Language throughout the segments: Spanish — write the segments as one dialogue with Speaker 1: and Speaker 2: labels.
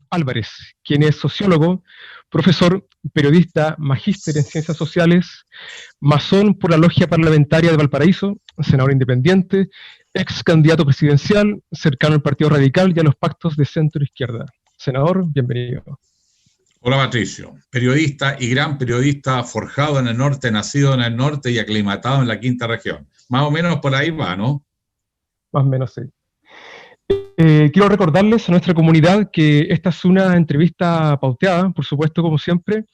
Speaker 1: Álvarez, quien es sociólogo, profesor, periodista, magíster en ciencias sociales, masón por la logia parlamentaria de Valparaíso, senador independiente, ex candidato presidencial, cercano al Partido Radical y a los pactos de centro-izquierda. Senador, bienvenido.
Speaker 2: Hola Patricio, periodista y gran periodista, forjado en el norte, nacido en el norte y aclimatado en la quinta región. Más o menos por ahí va, ¿no?
Speaker 1: Más o menos, sí. Quiero recordarles a nuestra comunidad que esta es una entrevista pauteada, por supuesto, como siempre,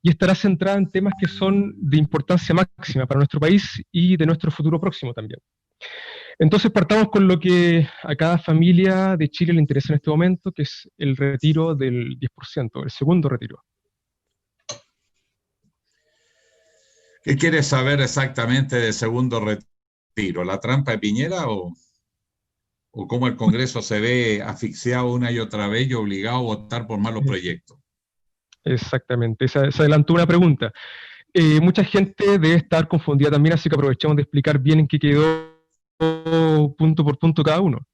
Speaker 1: y estará centrada en temas que son de importancia máxima para nuestro país y de nuestro futuro próximo también. Entonces partamos con lo que a cada familia de Chile le interesa en este momento, que es el retiro del 10%, el segundo retiro.
Speaker 2: ¿Qué quieres saber exactamente del segundo retiro? ¿La trampa de Piñera o cómo el Congreso se ve asfixiado una y otra vez y obligado a votar por malos proyectos?
Speaker 1: Exactamente, se adelantó una pregunta. Mucha gente debe estar confundida también, así que aprovechemos de explicar bien en qué quedó punto por punto cada uno.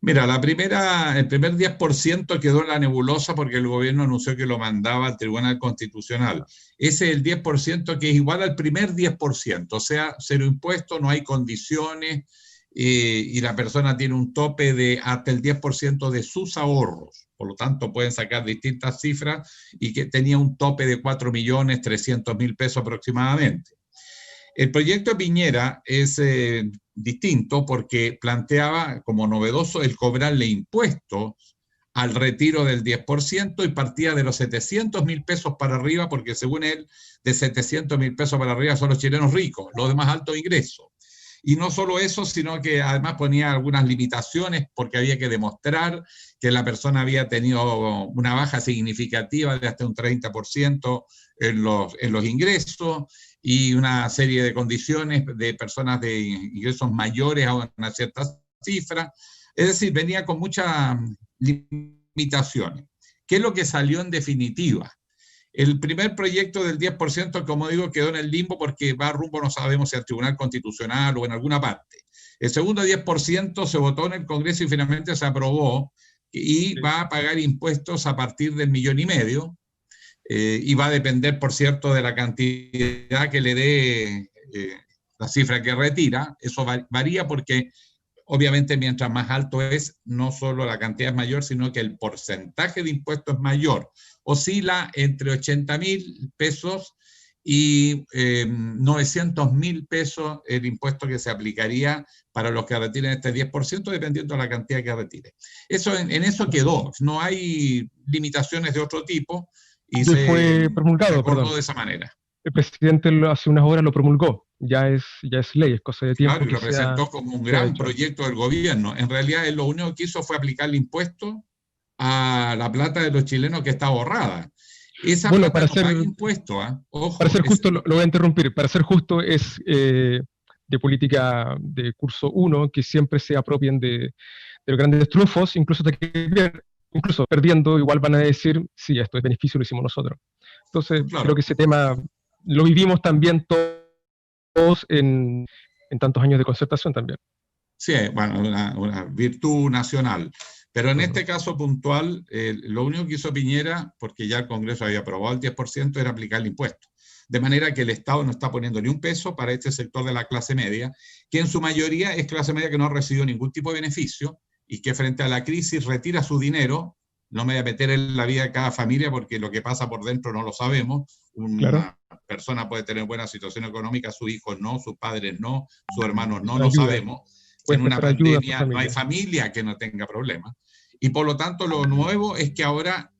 Speaker 2: Mira, el primer 10% quedó en la nebulosa porque el gobierno anunció que lo mandaba al Tribunal Constitucional. Ese es el 10% que es igual al primer 10%, o sea, cero impuestos, no hay condiciones y la persona tiene un tope de hasta el 10% de sus ahorros. Por lo tanto, pueden sacar distintas cifras y que tenía un tope de 4.300.000 pesos aproximadamente. El proyecto de Piñera es distinto porque planteaba como novedoso el cobrarle impuestos al retiro del 10% y partía de los 700.000 pesos para arriba, porque según él, de 700.000 pesos para arriba son los chilenos ricos, los de más alto ingreso. Y no solo eso, sino que además ponía algunas limitaciones porque había que demostrar que la persona había tenido una baja significativa de hasta un 30% en los ingresos y una serie de condiciones de personas de ingresos mayores a una cierta cifra. Es decir, venía con muchas limitaciones. ¿Qué es lo que salió en definitiva? El primer proyecto del 10%, como digo, quedó en el limbo porque va rumbo, no sabemos si al Tribunal Constitucional o en alguna parte. El segundo 10% se votó en el Congreso y finalmente se aprobó y va a pagar impuestos a partir del 1,5 millones, y va a depender, por cierto, de la cantidad que le dé la cifra que retira. Eso varía porque obviamente mientras más alto es, no solo la cantidad es mayor, sino que el porcentaje de impuestos es mayor. Oscila entre 80.000 pesos y 900.000 pesos el impuesto que se aplicaría para los que retiren este 10%, dependiendo de la cantidad que retire. Eso, en eso quedó, no hay limitaciones de otro tipo y
Speaker 1: fue promulgado,
Speaker 2: acordó de esa manera.
Speaker 1: El presidente hace unas horas lo promulgó, ya es ley, es cosa de tiempo.
Speaker 2: Claro, y lo presentó como un gran proyecto del gobierno. En realidad, él lo único que hizo fue aplicarle impuesto a la plata de los chilenos que está ahorrada. Esa plata para no paga impuesto, ¿eh? Ojo.
Speaker 1: Para ser justo, lo voy a interrumpir, para ser justo es de política de curso 1 que siempre se apropien de los grandes triunfos, incluso perdiendo, igual van a decir, sí, esto es beneficio, lo hicimos nosotros. Entonces, claro, creo que ese tema lo vivimos también todos en tantos años de concertación también.
Speaker 2: Sí, bueno, una virtud nacional. Pero en este caso puntual, lo único que hizo Piñera, porque ya el Congreso había aprobado el 10%, era aplicar el impuesto. De manera que el Estado no está poniendo ni un peso para este sector de la clase media, que en su mayoría es clase media que no ha recibido ningún tipo de beneficio y que frente a la crisis retira su dinero. No me voy a meter en la vida de cada familia porque lo que pasa por dentro no lo sabemos. Una persona puede tener buena situación económica, sus hijos no, sus padres no, sus hermanos no, lo sabemos. En una pandemia no hay familia que no tenga problemas. Y por lo tanto, lo nuevo es que ahora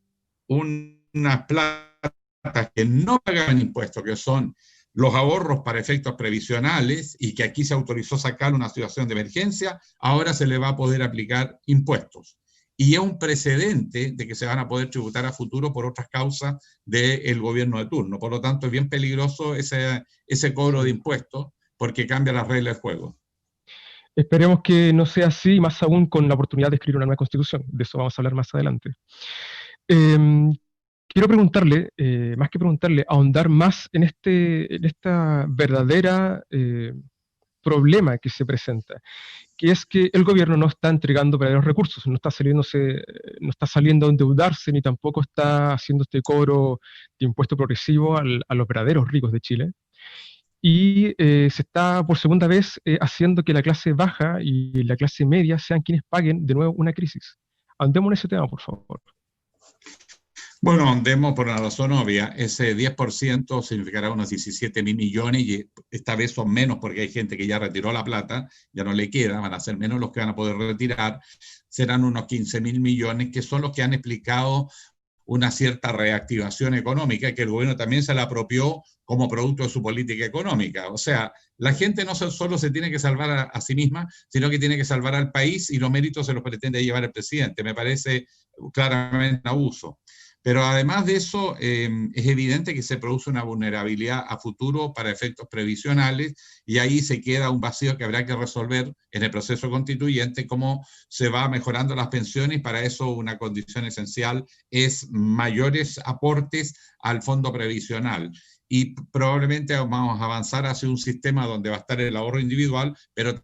Speaker 2: unas platas que no pagan impuestos, que son los ahorros para efectos previsionales y que aquí se autorizó sacar una situación de emergencia, ahora se le va a poder aplicar impuestos. Y es un precedente de que se van a poder tributar a futuro por otras causas del gobierno de turno. Por lo tanto, es bien peligroso ese cobro de impuestos porque cambia las reglas del juego.
Speaker 1: Esperemos que no sea así, más aún con la oportunidad de escribir una nueva constitución. De eso vamos a hablar más adelante. Quiero preguntarle, más que preguntarle, ahondar más en esta verdadera problema que se presenta, que es que el gobierno no está entregando verdaderos recursos, no está saliendo a endeudarse, ni tampoco está haciendo este cobro de impuesto progresivo a los verdaderos ricos de Chile. Y se está por segunda vez haciendo que la clase baja y la clase media sean quienes paguen de nuevo una crisis. Andemos en ese tema, por favor.
Speaker 2: Bueno, andemos por una razón obvia. Ese 10% significará unos 17.000 millones y esta vez son menos porque hay gente que ya retiró la plata, ya no le queda, van a ser menos los que van a poder retirar. Serán unos 15.000 millones que son los que han explicado una cierta reactivación económica que el gobierno también se la apropió como producto de su política económica. O sea, la gente no solo se tiene que salvar a sí misma, sino que tiene que salvar al país y los méritos se los pretende llevar el presidente. Me parece claramente un abuso. Pero además de eso, es evidente que se produce una vulnerabilidad a futuro para efectos previsionales y ahí se queda un vacío que habrá que resolver en el proceso constituyente, cómo se va mejorando las pensiones, y para eso una condición esencial es mayores aportes al fondo previsional. Y probablemente vamos a avanzar hacia un sistema donde va a estar el ahorro individual, pero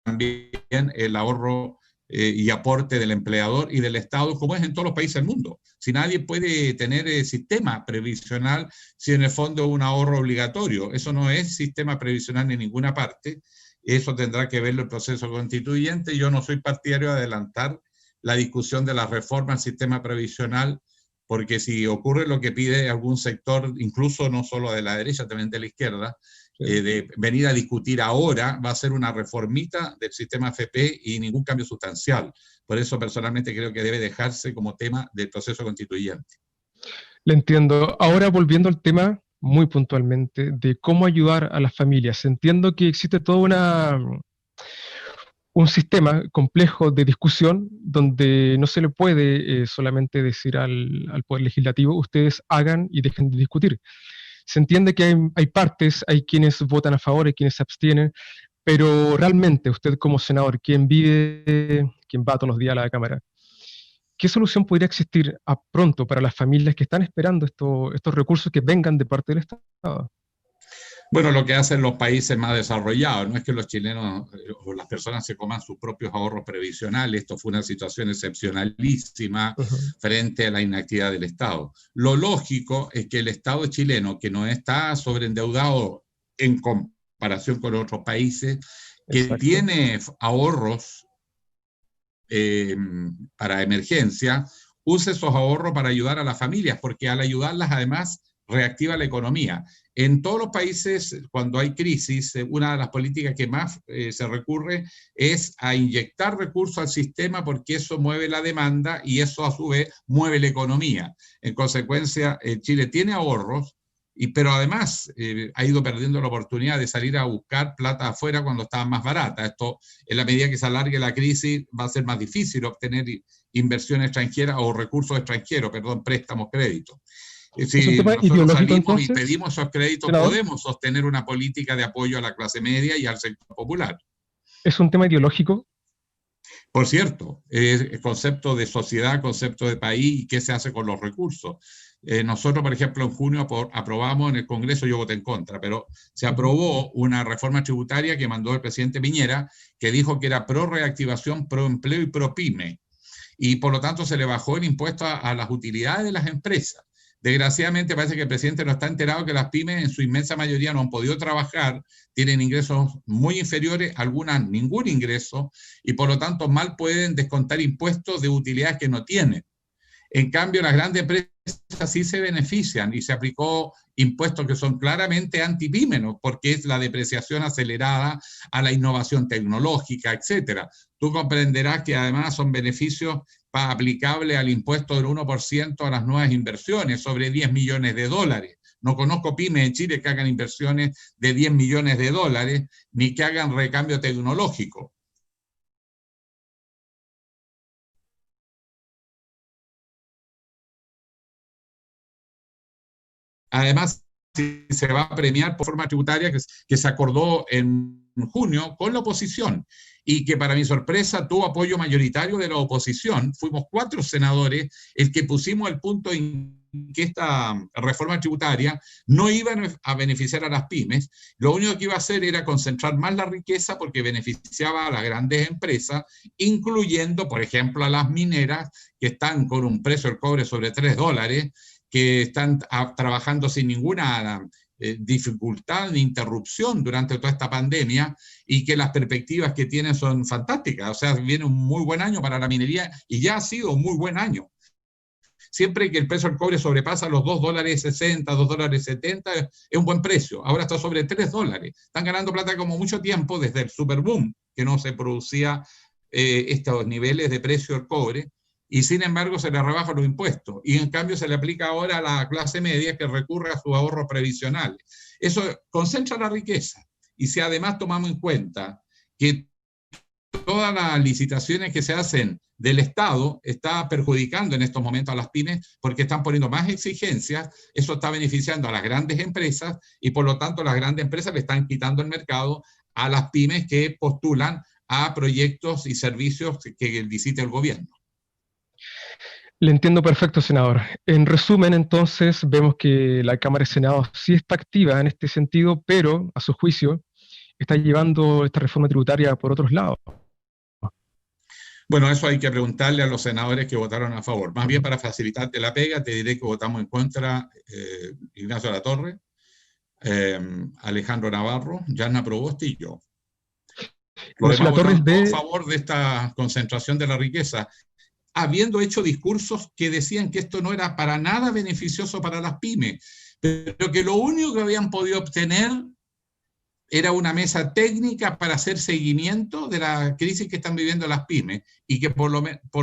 Speaker 2: también el ahorro y aporte del empleador y del Estado, como es en todos los países del mundo. Si nadie puede tener sistema previsional si en el fondo es un ahorro obligatorio, eso no es sistema previsional en ninguna parte, eso tendrá que verlo el proceso constituyente. Yo no soy partidario de adelantar la discusión de la reforma al sistema previsional, porque si ocurre lo que pide algún sector, incluso no solo de la derecha, también de la izquierda, de venir a discutir ahora, va a ser una reformita del sistema AFP y ningún cambio sustancial. Por eso personalmente creo que debe dejarse como tema del proceso constituyente.
Speaker 1: Le entiendo. Ahora volviendo al tema muy puntualmente de cómo ayudar a las familias. Entiendo que existe todo un sistema complejo de discusión donde no se le puede solamente decir al Poder Legislativo, ustedes hagan y dejen de discutir. Se entiende que hay partes, hay quienes votan a favor, hay quienes se abstienen, pero realmente usted como senador, quien va todos los días a la Cámara, ¿qué solución podría existir a pronto para las familias que están esperando estos recursos que vengan de parte del Estado?
Speaker 2: Bueno, lo que hacen los países más desarrollados, no es que los chilenos o las personas se coman sus propios ahorros previsionales, esto fue una situación excepcionalísima frente a la inactividad del Estado. Lo lógico es que el Estado chileno, que no está sobreendeudado en comparación con otros países, que tiene ahorros para emergencia, use esos ahorros para ayudar a las familias, porque al ayudarlas además reactiva la economía. En todos los países, cuando hay crisis, una de las políticas que más se recurre es a inyectar recursos al sistema, porque eso mueve la demanda y eso a su vez mueve la economía. En consecuencia, Chile tiene ahorros, pero además ha ido perdiendo la oportunidad de salir a buscar plata afuera cuando estaba más barata. Esto, en la medida que se alargue la crisis, va a ser más difícil obtener inversión extranjera o recursos extranjeros, préstamos, créditos. Si nosotros salimos y pedimos esos créditos, senador, podemos sostener una política de apoyo a la clase media y al sector popular.
Speaker 1: ¿Es un tema ideológico?
Speaker 2: Por cierto, el concepto de sociedad, concepto de país y qué se hace con los recursos. Nosotros, por ejemplo, en junio aprobamos en el Congreso, yo voté en contra, pero se aprobó una reforma tributaria que mandó el presidente Piñera, que dijo que era pro reactivación, pro empleo y pro pyme. Y por lo tanto se le bajó el impuesto a las utilidades de las empresas. Desgraciadamente parece que el presidente no está enterado que las pymes en su inmensa mayoría no han podido trabajar, tienen ingresos muy inferiores, algunas ningún ingreso, y por lo tanto mal pueden descontar impuestos de utilidades que no tienen. En cambio, las grandes empresas sí se benefician y se aplicó impuestos que son claramente antipímenos, porque es la depreciación acelerada a la innovación tecnológica, etc. Tú comprenderás que además son beneficios aplicables al impuesto del 1% a las nuevas inversiones, sobre 10 millones de dólares. No conozco pymes en Chile que hagan inversiones de 10 millones de dólares, ni que hagan recambio tecnológico. Además, se va a premiar por forma tributaria que se acordó en junio con la oposición y que para mi sorpresa tuvo apoyo mayoritario de la oposición. Fuimos 4 senadores el que pusimos el punto de que esta reforma tributaria no iba a beneficiar a las pymes, lo único que iba a hacer era concentrar más la riqueza porque beneficiaba a las grandes empresas, incluyendo, por ejemplo, a las mineras que están con un precio del cobre sobre $3, que están trabajando sin ninguna dificultad ni interrupción durante toda esta pandemia y que las perspectivas que tienen son fantásticas. O sea, viene un muy buen año para la minería y ya ha sido un muy buen año. Siempre que el precio del cobre sobrepasa los $2.60, $2.70, es un buen precio. Ahora está sobre $3. Están ganando plata como mucho tiempo desde el superboom, que no se producía estos niveles de precio del cobre, y sin embargo se le rebajan los impuestos. Y en cambio se le aplica ahora a la clase media que recurre a sus ahorros previsionales. Eso concentra la riqueza. Y si además tomamos en cuenta que todas las licitaciones que se hacen del Estado está perjudicando en estos momentos a las pymes porque están poniendo más exigencias, eso está beneficiando a las grandes empresas y por lo tanto las grandes empresas le están quitando el mercado a las pymes que postulan a proyectos y servicios que licite el gobierno.
Speaker 1: Le entiendo perfecto, senador. En resumen, entonces, vemos que la Cámara de Senado sí está activa en este sentido, pero, a su juicio, está llevando esta reforma tributaria por otros lados.
Speaker 2: Bueno, eso hay que preguntarle a los senadores que votaron a favor. Más bien para facilitarte la pega, te diré que votamos en contra Ignacio Latorre, Alejandro Navarro, Yanna Proboste y yo. Los demás votaron a favor de esta concentración de la riqueza, habiendo hecho discursos que decían que esto no era para nada beneficioso para las pymes, pero que lo único que habían podido obtener era una mesa técnica para hacer seguimiento de la crisis que están viviendo las pymes y que por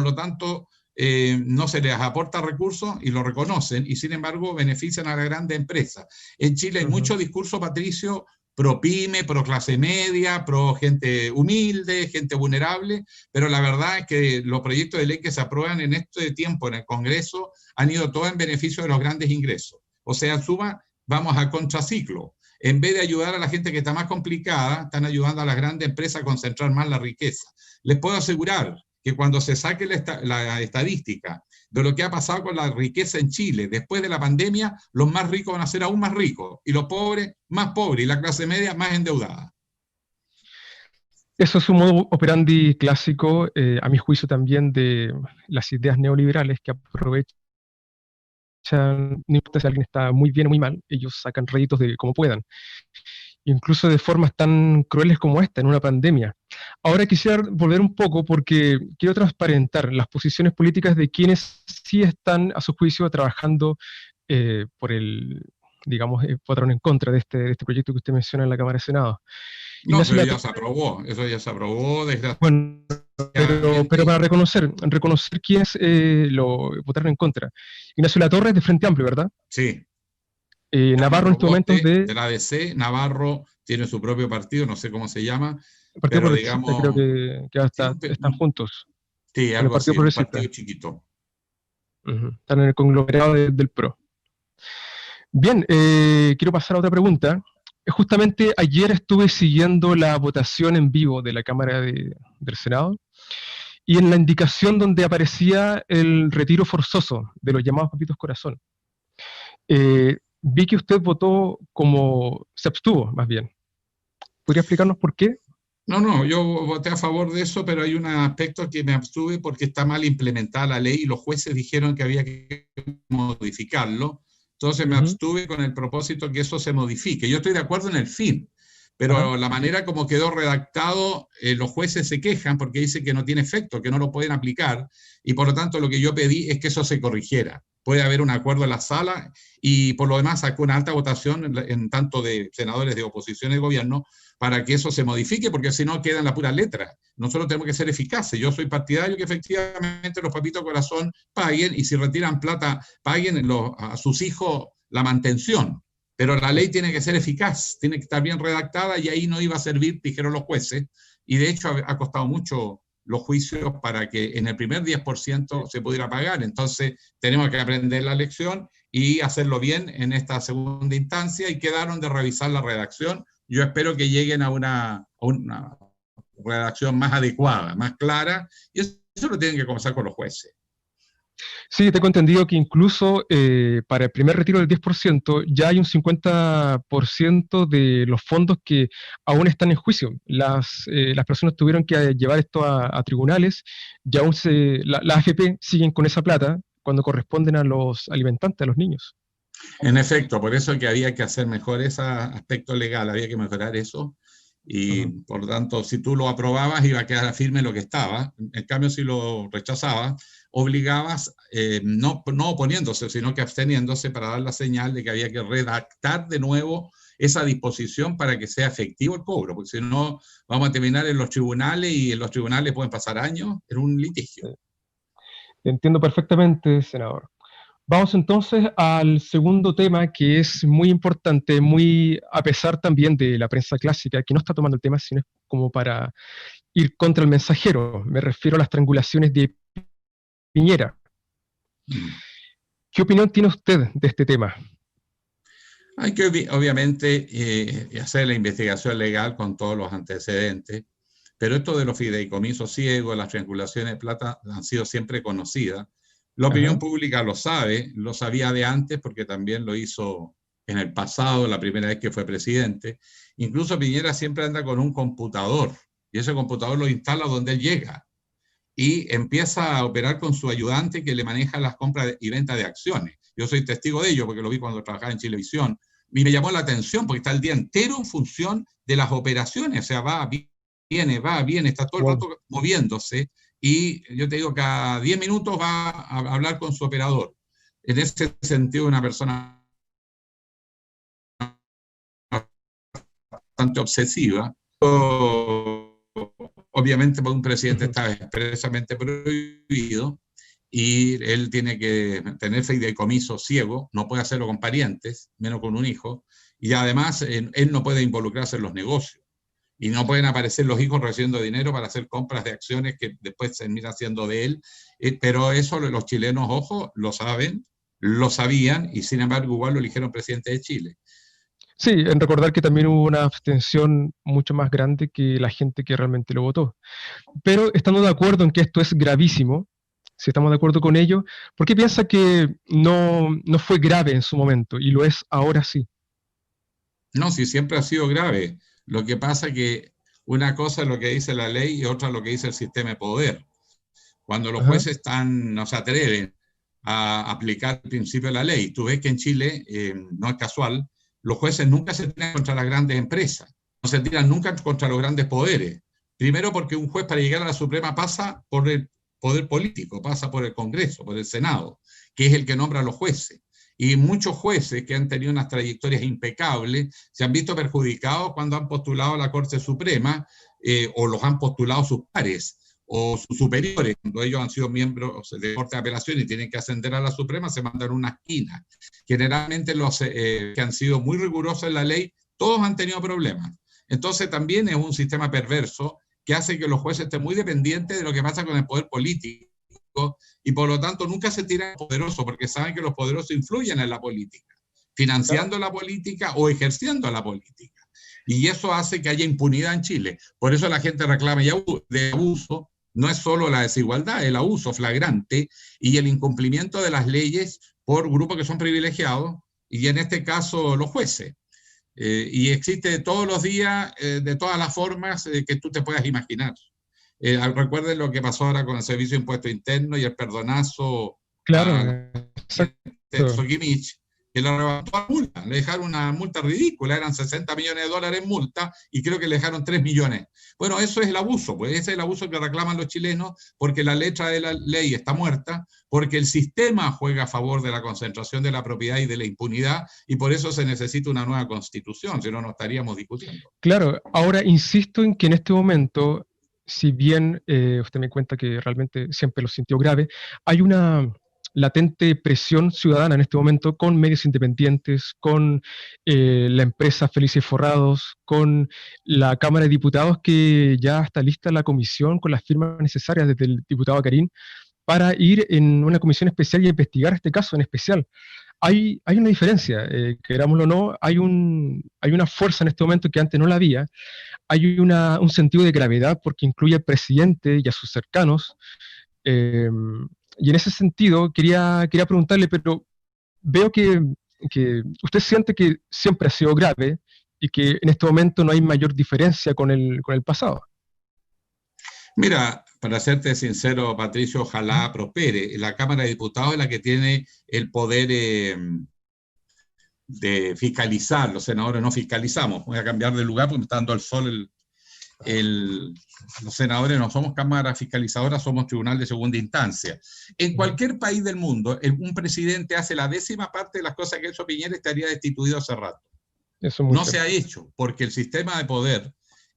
Speaker 2: lo tanto no se les aporta recursos y lo reconocen y sin embargo benefician a las grandes empresas. En Chile hay mucho discurso, Patricio, pro pyme, pro clase media, pro gente humilde, gente vulnerable, pero la verdad es que los proyectos de ley que se aprueban en este tiempo en el Congreso han ido todos en beneficio de los grandes ingresos. O sea, en suma, vamos a contraciclo. En vez de ayudar a la gente que está más complicada, están ayudando a las grandes empresas a concentrar más la riqueza. Les puedo asegurar que cuando se saque la estadística de lo que ha pasado con la riqueza en Chile después de la pandemia, los más ricos van a ser aún más ricos y los pobres más pobres y la clase media más endeudada.
Speaker 1: Eso es un modo operandi clásico, a mi juicio también, de las ideas neoliberales que aprovechan, no importa si alguien está muy bien o muy mal, ellos sacan réditos de como puedan, incluso de formas tan crueles como esta, en una pandemia. Ahora quisiera volver un poco porque quiero transparentar las posiciones políticas de quienes sí están, a su juicio, trabajando por el, digamos, votaron en contra de este proyecto que usted menciona en la Cámara de Senado.
Speaker 2: No, pero ya se aprobó, eso ya se aprobó desde hace...
Speaker 1: Bueno, pero para reconocer quiénes lo votaron en contra. Ignacio Latorre es de Frente Amplio, ¿verdad?
Speaker 2: Sí.
Speaker 1: Navarro en estos momentos
Speaker 2: de la ADC, Navarro tiene su propio partido, no sé cómo se llama,
Speaker 1: el Partido
Speaker 2: pero
Speaker 1: Progresista,
Speaker 2: digamos...
Speaker 1: creo que hasta están juntos.
Speaker 2: Sí, algo así, un partido chiquito.
Speaker 1: Están en el conglomerado del PRO. Bien, quiero pasar a otra pregunta. Justamente ayer estuve siguiendo la votación en vivo de la Cámara del Senado y en la indicación donde aparecía el retiro forzoso de los llamados papitos corazón. Vi que usted votó se abstuvo más bien. ¿Podría explicarnos por qué?
Speaker 2: No, yo voté a favor de eso, pero hay un aspecto que me abstuve porque está mal implementada la ley y los jueces dijeron que había que modificarlo. Entonces me abstuve con el propósito que eso se modifique. Yo estoy de acuerdo en el fin, pero la manera como quedó redactado, los jueces se quejan porque dicen que no tiene efecto, que no lo pueden aplicar, y por lo tanto lo que yo pedí es que eso se corrigiera. Puede haber un acuerdo en la sala y por lo demás sacó una alta votación en tanto de senadores de oposición y de gobierno para que eso se modifique, porque si no queda en la pura letra. Nosotros tenemos que ser eficaces. Yo soy partidario que efectivamente los papitos corazón paguen y si retiran plata, paguen a sus hijos la mantención. Pero la ley tiene que ser eficaz, tiene que estar bien redactada y ahí no iba a servir, dijeron los jueces. Y de hecho ha costado mucho los juicios para que en el primer 10% se pudiera pagar. Entonces tenemos que aprender la lección y hacerlo bien en esta segunda instancia y quedaron de revisar la redacción. Yo espero que lleguen a una redacción más adecuada, más clara, y eso lo tienen que conversar con los jueces.
Speaker 1: Sí, tengo entendido que incluso para el primer retiro del 10% ya hay un 50% de los fondos que aún están en juicio. Las personas tuvieron que llevar esto a tribunales y aún la AFP siguen con esa plata cuando corresponden a los alimentantes, a los niños.
Speaker 2: En efecto, por eso que había que hacer mejor ese aspecto legal, había que mejorar eso. Y
Speaker 1: Ujú.
Speaker 2: por lo tanto, si tú lo aprobabas, iba a quedar firme lo que estaba. En cambio, si lo rechazabas, obligabas, no oponiéndose, sino que absteniéndose para dar la señal de que había que redactar de nuevo esa disposición para que sea efectivo el cobro, porque si no, vamos a terminar en los tribunales y en los tribunales pueden pasar años en un litigio.
Speaker 1: Entiendo perfectamente, senador. Vamos entonces al segundo tema que es muy importante, muy a pesar también de la prensa clásica, que no está tomando el tema, sino es como para ir contra el mensajero. Me refiero a las triangulaciones de Piñera.
Speaker 2: Mm.
Speaker 1: ¿Qué opinión tiene usted de este tema?
Speaker 2: Hay que obviamente hacer la investigación legal con todos los antecedentes, pero esto de los fideicomisos ciegos, las triangulaciones de plata han sido siempre conocidas. La opinión
Speaker 1: Ajá.
Speaker 2: pública lo sabe, lo sabía de antes porque también lo hizo en el pasado, la primera vez que fue presidente. Incluso Piñera siempre anda con un computador y ese computador lo instala donde él llega y empieza a operar con su ayudante que le maneja las compras y ventas de acciones. Yo soy testigo de ello porque lo vi cuando trabajaba en Chilevisión y me llamó la atención porque está el día entero en función de las operaciones, o sea, va, viene, está todo el
Speaker 1: Wow.
Speaker 2: rato moviéndose y yo te digo, cada 10 minutos va a hablar con su operador. En ese sentido, una persona bastante obsesiva. Obviamente, por un presidente
Speaker 1: Ujú.
Speaker 2: está expresamente prohibido y él tiene que tener fideicomiso ciego, no puede hacerlo con parientes, menos con un hijo, y además él no puede involucrarse en los negocios. Y no pueden aparecer los hijos recibiendo dinero para hacer compras de acciones que después termina siendo de él. Pero eso los chilenos, ojo, lo saben, lo sabían, y sin embargo igual lo eligieron presidente de Chile.
Speaker 1: Sí, en recordar que también hubo una abstención mucho más grande que la gente que realmente lo votó. Pero estando de acuerdo en que esto es gravísimo, si estamos de acuerdo con ello, ¿por qué piensa que no fue grave en su momento y lo es ahora sí?
Speaker 2: No, si siempre ha sido grave. Lo que pasa es que una cosa es lo que dice la ley y otra lo que dice el sistema de poder. Cuando los
Speaker 1: Ajá.
Speaker 2: jueces no se atreven a aplicar el principio de la ley, tú ves que en Chile, no es casual, los jueces nunca se tiran contra las grandes empresas, no se tiran nunca contra los grandes poderes. Primero porque un juez para llegar a la Suprema pasa por el poder político, pasa por el Congreso, por el Senado, que es el que nombra a los jueces. Y muchos jueces que han tenido unas trayectorias impecables se han visto perjudicados cuando han postulado a la Corte Suprema o los han postulado sus pares o sus superiores, cuando ellos han sido miembros de Corte de Apelación y tienen que ascender a la Suprema, se mandan una esquina. Generalmente los que han sido muy rigurosos en la ley, todos han tenido problemas. Entonces también es un sistema perverso que hace que los jueces estén muy dependientes de lo que pasa con el poder político y por lo tanto nunca se tiran a los poderosos porque saben que los poderosos influyen en la política,
Speaker 1: Claro.
Speaker 2: financiando la política o ejerciendo la política. Y eso hace que haya impunidad en Chile. Por eso la gente reclama de abuso. No es solo la desigualdad, el abuso flagrante y el incumplimiento de las leyes por grupos que son privilegiados, y en este caso los jueces. Y existe todos los días, de todas las formas que tú te puedas imaginar. Recuerden lo que pasó ahora con el Servicio de Impuesto Interno y el perdonazo
Speaker 1: Claro,
Speaker 2: a la gente
Speaker 1: exacto.
Speaker 2: Sokimich, que le levantó la multa, le dejaron una multa ridícula, eran 60 millones de dólares en multa y creo que le dejaron 3 millones. Bueno, eso es el abuso, pues ese es el abuso que reclaman los chilenos porque la letra de la ley está muerta, porque el sistema juega a favor de la concentración de la propiedad y de la impunidad y por eso se necesita una nueva constitución, si no, no estaríamos discutiendo.
Speaker 1: Claro, ahora insisto en que en este momento, si bien usted me cuenta que realmente siempre lo sintió grave, hay una latente presión ciudadana en este momento con medios independientes, con la empresa Felices Forrados, con la Cámara de Diputados que ya está lista la comisión con las firmas necesarias desde el diputado Karim para ir en una comisión especial y investigar este caso en especial. Hay una diferencia, querámoslo o no, hay una fuerza en este momento que antes no la había, hay un sentido de gravedad porque incluye al presidente y a sus cercanos, eh, Y en ese sentido, quería preguntarle, pero veo que usted siente que siempre ha sido grave y que en este momento no hay mayor diferencia con el pasado.
Speaker 2: Mira, para serte sincero, Patricio, ojalá prospere. La Cámara de Diputados es la que tiene el poder de fiscalizar. Los senadores no fiscalizamos. Voy a cambiar de lugar porque me está dando el sol los senadores no somos cámara fiscalizadora, somos tribunal de segunda instancia. En cualquier país del mundo, un presidente hace la 10ª parte de las cosas que hizo Piñera, estaría destituido hace rato.
Speaker 1: Eso es muy
Speaker 2: no
Speaker 1: cierto.
Speaker 2: se ha hecho, porque el sistema de poder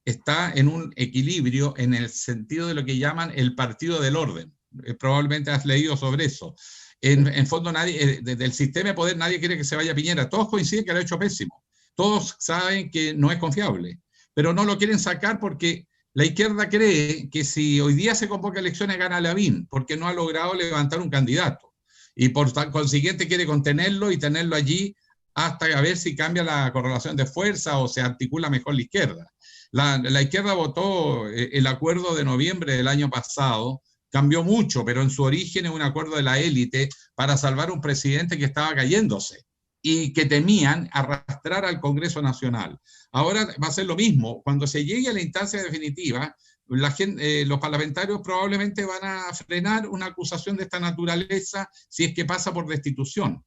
Speaker 2: está en un equilibrio en el sentido de lo que llaman el partido del orden. Probablemente has leído sobre eso. En fondo, desde el sistema de poder nadie quiere que se vaya Piñera. Todos coinciden que lo ha hecho pésimo. Todos saben que no es confiable, pero no lo quieren sacar porque la izquierda cree que si hoy día se convoca elecciones gana Lavín, porque no ha logrado levantar un candidato. Y por consiguiente quiere contenerlo y tenerlo allí hasta a ver si cambia la correlación de fuerza o se articula mejor la izquierda. La izquierda votó el acuerdo de noviembre del año pasado, cambió mucho, pero en su origen es un acuerdo de la élite para salvar un presidente que estaba cayéndose y que temían arrastrar al Congreso Nacional. Ahora va a ser lo mismo. Cuando se llegue a la instancia definitiva, los parlamentarios probablemente van a frenar una acusación de esta naturaleza si es que pasa por destitución.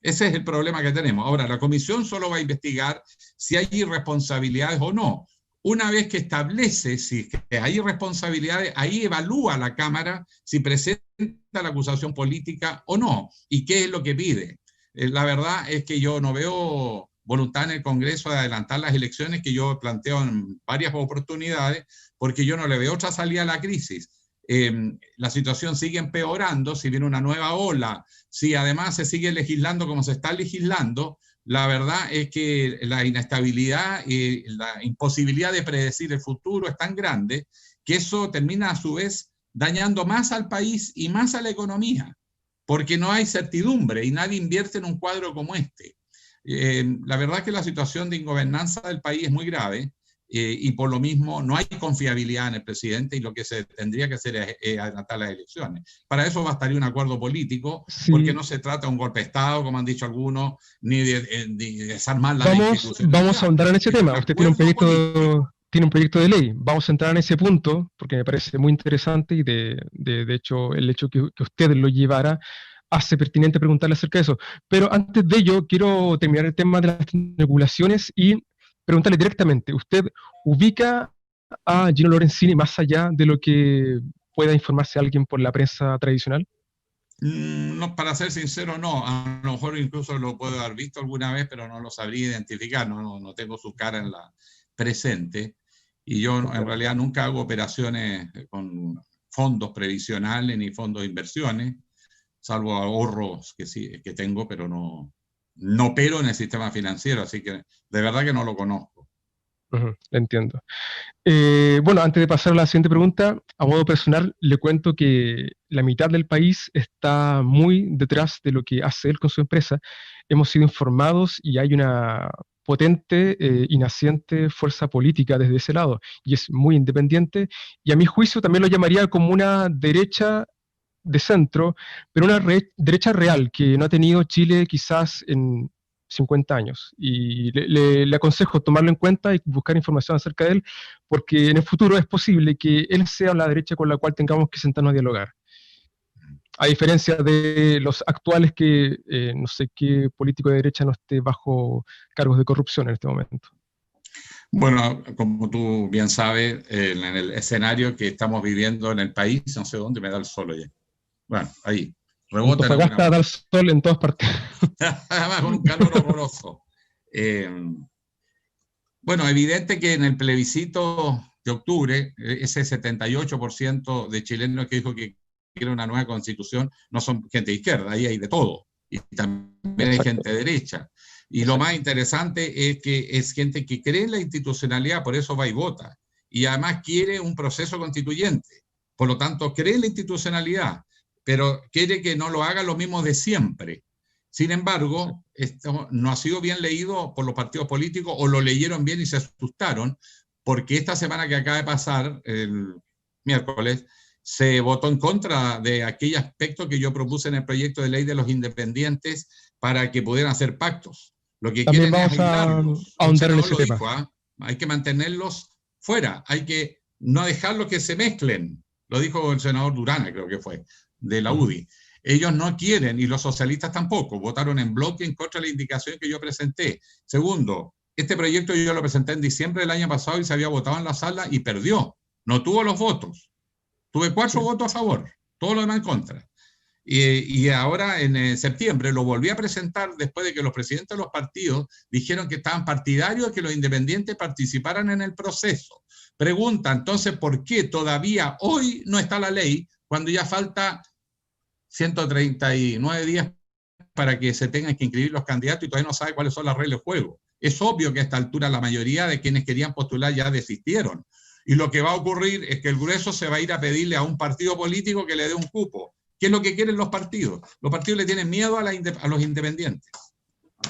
Speaker 2: Ese es el problema que tenemos. Ahora, la comisión solo va a investigar si hay irresponsabilidades o no. Una vez que establece si hay irresponsabilidades, ahí evalúa la Cámara si presenta la acusación política o no, y qué es lo que pide. La verdad es que yo no veo voluntad en el Congreso de adelantar las elecciones que yo planteo en varias oportunidades, porque yo no le veo otra salida a la crisis. La situación sigue empeorando, si viene una nueva ola, si además se sigue legislando como se está legislando, la verdad es que la inestabilidad y la imposibilidad de predecir el futuro es tan grande que eso termina a su vez dañando más al país y más a la economía, porque no hay certidumbre y nadie invierte en un cuadro como este. La verdad es que la situación de ingobernanza del país es muy grave. Y por lo mismo no hay confiabilidad en el presidente y lo que se tendría que hacer es adelantar las elecciones. Para eso bastaría un acuerdo político, sí, porque no se trata de un golpe de Estado, como han dicho algunos, ni de desarmar la institucionalidad.
Speaker 1: Vamos a ahondar en ese tema. Usted tiene un proyecto de ley. Vamos a entrar en ese punto porque me parece muy interesante y de hecho el hecho que usted lo llevara hace pertinente preguntarle acerca de eso. Pero antes de ello, quiero terminar el tema de las regulaciones y preguntarle directamente, ¿usted ubica a Gino Lorenzini más allá de lo que pueda informarse alguien por la prensa tradicional?
Speaker 2: No, para ser sincero, no. A lo mejor incluso lo puedo haber visto alguna vez, pero no lo sabría identificar. No tengo su cara en la presente. Y yo en realidad nunca hago operaciones con fondos previsionales ni fondos de inversiones, salvo ahorros que tengo, pero no opero en el sistema financiero, así que de verdad que no lo conozco.
Speaker 1: Entiendo. Bueno, antes de pasar a la siguiente pregunta, a modo personal, le cuento que la mitad del país está muy detrás de lo que hace él con su empresa. Hemos sido informados y hay una potente y naciente fuerza política desde ese lado, y es muy independiente, y a mi juicio también lo llamaría como una derecha de centro, pero una derecha real que no ha tenido Chile quizás en 50 años. Y le aconsejo tomarlo en cuenta y buscar información acerca de él, porque en el futuro es posible que él sea la derecha con la cual tengamos que sentarnos a dialogar. A diferencia de los actuales que no sé qué político de derecha no esté bajo cargos de corrupción en este momento.
Speaker 2: Bueno, como tú bien sabes, en el escenario que estamos viviendo en el país, no sé dónde me da el sol ya. Bueno, ahí.
Speaker 1: Rebota en alguna parte. Da el sol en todas partes.
Speaker 2: Además, con un calor horroroso. Bueno, evidente que en el plebiscito de octubre, ese 78% de chilenos que dijo que quiere una nueva constitución no son gente de izquierda, ahí hay de todo. Y también hay gente de derecha. Y lo más interesante es que es gente que cree en la institucionalidad, por eso va y vota. Y además quiere un proceso constituyente. Por lo tanto, cree en la institucionalidad, pero quiere que no lo hagan los mismos de siempre. Sin embargo, esto no ha sido bien leído por los partidos políticos o lo leyeron bien y se asustaron, porque esta semana que acaba de pasar, el miércoles, se votó en contra de aquel aspecto que yo propuse en el proyecto de ley de los independientes para que pudieran hacer pactos. Lo que
Speaker 1: También
Speaker 2: quieren es
Speaker 1: vamos a
Speaker 2: aislarlos. Un
Speaker 1: ahondar en
Speaker 2: senador
Speaker 1: ese
Speaker 2: lo
Speaker 1: tema.
Speaker 2: dijo, ¿ah? Hay que mantenerlos fuera, hay que no dejarlos que se mezclen. Lo dijo el senador Durana, creo que fue, de la UDI. Ellos no quieren, y los socialistas tampoco, votaron en bloque en contra de la indicación que yo presenté. Segundo, este proyecto yo lo presenté en diciembre del año pasado y se había votado en la sala y perdió. No tuvo los votos. Tuve 4 votos a favor, todo lo demás en contra. Y ahora en septiembre lo volví a presentar después de que los presidentes de los partidos dijeron que estaban partidarios de que los independientes participaran en el proceso. Pregunta entonces por qué todavía hoy no está la ley cuando ya falta 139 días para que se tengan que inscribir los candidatos y todavía no sabe cuáles son las reglas de juego. Es obvio que a esta altura la mayoría de quienes querían postular ya desistieron. Y lo que va a ocurrir es que el grueso se va a ir a pedirle a un partido político que le dé un cupo. ¿Qué es lo que quieren los partidos? Los partidos le tienen miedo a los independientes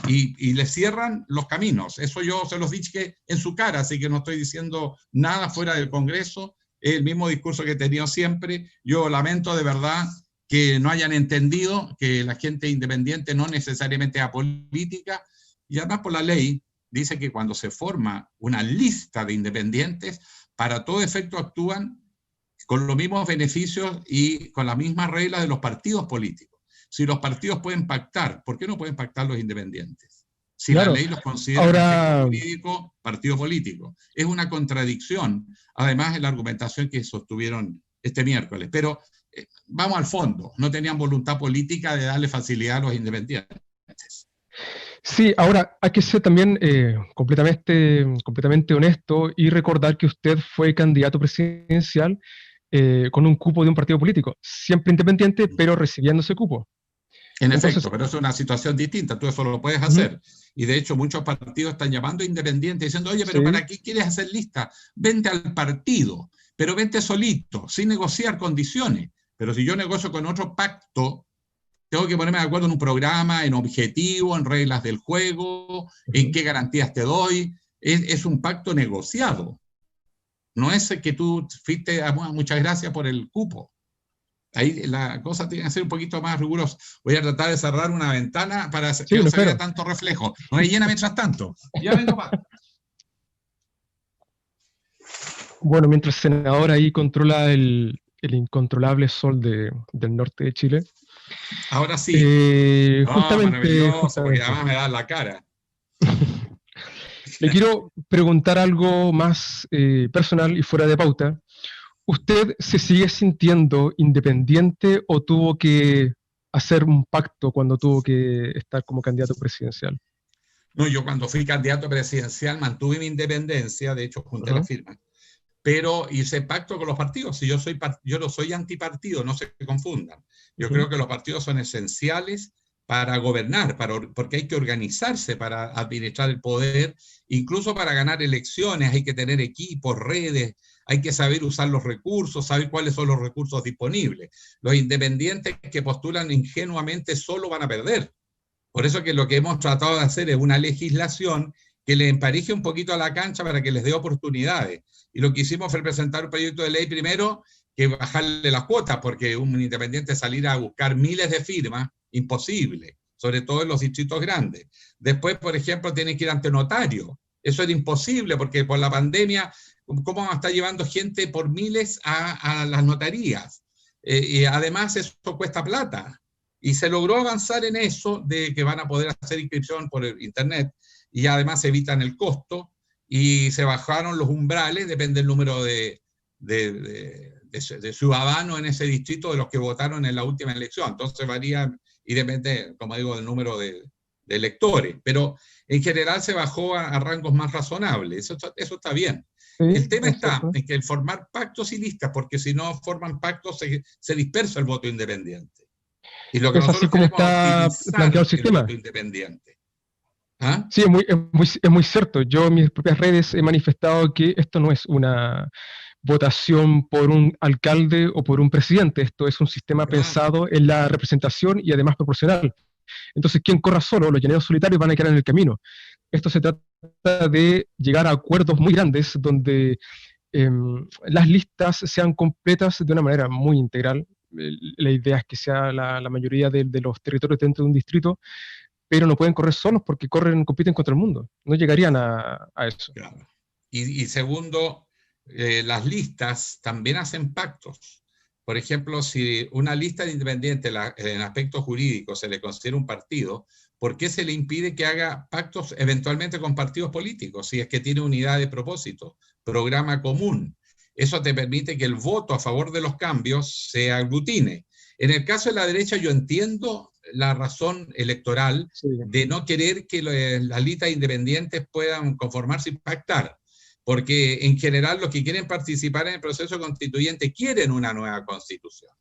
Speaker 2: y les cierran los caminos. Eso yo se los dije en su cara, así que no estoy diciendo nada fuera del Congreso. Es el mismo discurso que he tenido siempre. Yo lamento de verdad que no hayan entendido que la gente independiente no necesariamente es apolítica, y además por la ley dice que cuando se forma una lista de independientes, para todo efecto actúan con los mismos beneficios y con las mismas reglas de los partidos políticos. Si los partidos pueden pactar, ¿por qué no pueden pactar los independientes? Si claro, la ley los considera
Speaker 1: ahora,
Speaker 2: jurídico, partido político. Es una contradicción, además de la argumentación que sostuvieron este miércoles. Pero vamos al fondo, no tenían voluntad política de darle facilidad a los independientes.
Speaker 1: Sí, ahora hay que ser también completamente honesto y recordar que usted fue candidato presidencial con un cupo de un partido político, siempre independiente, pero recibiendo ese cupo.
Speaker 2: En efecto, pero es una situación distinta, tú eso lo puedes hacer. Y de hecho muchos partidos están llamando a independientes diciendo, oye, pero ¿para qué quieres hacer lista? Vente al partido, pero vente solito, sin negociar condiciones. Pero si yo negocio con otro pacto, tengo que ponerme de acuerdo en un programa, en objetivo, en reglas del juego, en qué garantías te doy. Es un pacto negociado. No es que tú fuiste a muchas gracias por el cupo. Ahí la cosa tiene que ser un poquito más rigurosa. Voy a tratar de cerrar una ventana para que no se vea tanto reflejo. No me llena mientras tanto. Ya vengo más.
Speaker 1: Bueno, mientras el senador ahí controla el incontrolable sol del norte de Chile.
Speaker 2: Ahora sí.
Speaker 1: Justamente,
Speaker 2: porque además me da la cara.
Speaker 1: Le quiero preguntar algo más personal y fuera de pauta. ¿Usted se sigue sintiendo independiente o tuvo que hacer un pacto cuando tuvo que estar como candidato presidencial?
Speaker 2: No, yo cuando fui candidato presidencial mantuve mi independencia, de hecho junté la firma, pero hice pacto con los partidos. Si yo no soy antipartido, no se confundan. Yo creo que los partidos son esenciales para gobernar, porque hay que organizarse para administrar el poder, incluso para ganar elecciones hay que tener equipos, redes, hay que saber usar los recursos, saber cuáles son los recursos disponibles. Los independientes que postulan ingenuamente solo van a perder. Por eso que lo que hemos tratado de hacer es una legislación que le empareje un poquito a la cancha para que les dé oportunidades. Y lo que hicimos fue presentar un proyecto de ley primero que bajarle las cuotas, porque un independiente salir a buscar miles de firmas, imposible, sobre todo en los distritos grandes. Después, por ejemplo, tienen que ir ante notario. Eso era imposible porque por la pandemia, ¿cómo vamos a estar llevando gente por miles a las notarías? Y además eso cuesta plata. Y se logró avanzar en eso de que van a poder hacer inscripción por internet y además evitan el costo y se bajaron los umbrales, depende del número de ciudadanos en ese distrito de los que votaron en la última elección. Entonces varía y depende, como digo, del número de electores. Pero en general se bajó a rangos más razonables. Eso está bien. Sí, el tema está en que el formar pactos y listas, porque si no forman pactos se dispersa el voto independiente. Y lo que nosotros
Speaker 1: así como está planteado el sistema.
Speaker 2: Voto independiente. ¿Ah?
Speaker 1: Sí, es muy cierto. Yo en mis propias redes he manifestado que esto no es una votación por un alcalde o por un presidente. Esto es un sistema pensado en la representación y además proporcional. Entonces, quien corra solo, los llaneros solitarios van a quedar en el camino. Esto se trata de llegar a acuerdos muy grandes donde las listas sean completas de una manera muy integral. La idea es que sea la mayoría de los territorios dentro de un distrito, pero no pueden correr solos porque compiten contra el mundo. No llegarían a eso.
Speaker 2: Claro. Y segundo, las listas también hacen pactos. Por ejemplo, si una lista de independientes en aspectos jurídicos se le considera un partido, ¿por qué se le impide que haga pactos eventualmente con partidos políticos? Si es que tiene unidad de propósito, programa común. Eso te permite que el voto a favor de los cambios se aglutine. En el caso de la derecha, yo entiendo la razón electoral de no querer que las listas independientes puedan conformarse y pactar, porque en general los que quieren participar en el proceso constituyente quieren una nueva constitución.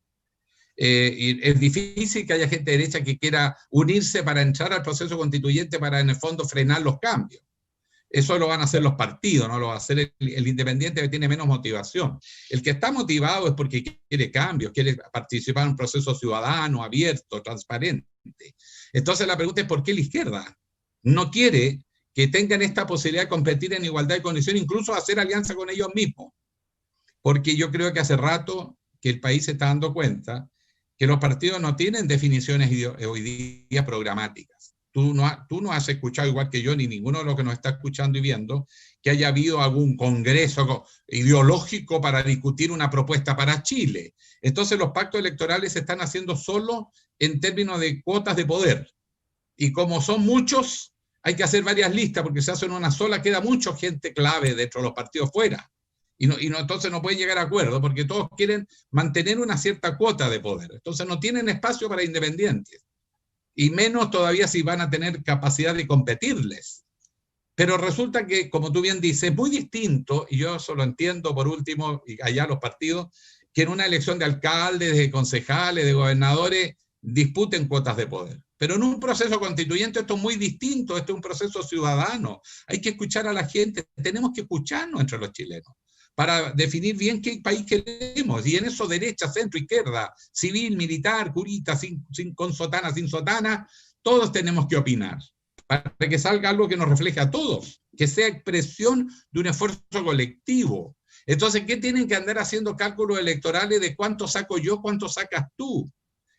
Speaker 2: Y es difícil que haya gente de derecha que quiera unirse para entrar al proceso constituyente para en el fondo frenar los cambios. Eso lo van a hacer los partidos, no lo va a hacer el independiente que tiene menos motivación. El que está motivado es porque quiere cambios, quiere participar en un proceso ciudadano, abierto, transparente. Entonces la pregunta es ¿por qué la izquierda no quiere que tengan esta posibilidad de competir en igualdad de condiciones, incluso hacer alianza con ellos mismos? Porque yo creo que hace rato que el país se está dando cuenta que los partidos no tienen definiciones hoy día programáticas. Tú no has escuchado, igual que yo, ni ninguno de los que nos está escuchando y viendo, que haya habido algún congreso ideológico para discutir una propuesta para Chile. Entonces los pactos electorales se están haciendo solo en términos de cuotas de poder. Y como son muchos, hay que hacer varias listas, porque se hacen una sola, queda mucha gente clave dentro de los partidos fuera. Entonces no pueden llegar a acuerdo, porque todos quieren mantener una cierta cuota de poder. Entonces no tienen espacio para independientes. Y menos todavía si van a tener capacidad de competirles. Pero resulta que, como tú bien dices, es muy distinto, y yo eso lo entiendo por último, y allá los partidos, que en una elección de alcaldes, de concejales, de gobernadores, disputen cuotas de poder. Pero en un proceso constituyente esto es muy distinto, esto es un proceso ciudadano. Hay que escuchar a la gente, tenemos que escucharnos entre los chilenos para definir bien qué país queremos. Y en eso derecha, centro, izquierda, civil, militar, curita, con sotana, sin sotana, todos tenemos que opinar para que salga algo que nos refleje a todos, que sea expresión de un esfuerzo colectivo. Entonces, ¿qué tienen que andar haciendo cálculos electorales de cuánto saco yo, cuánto sacas tú?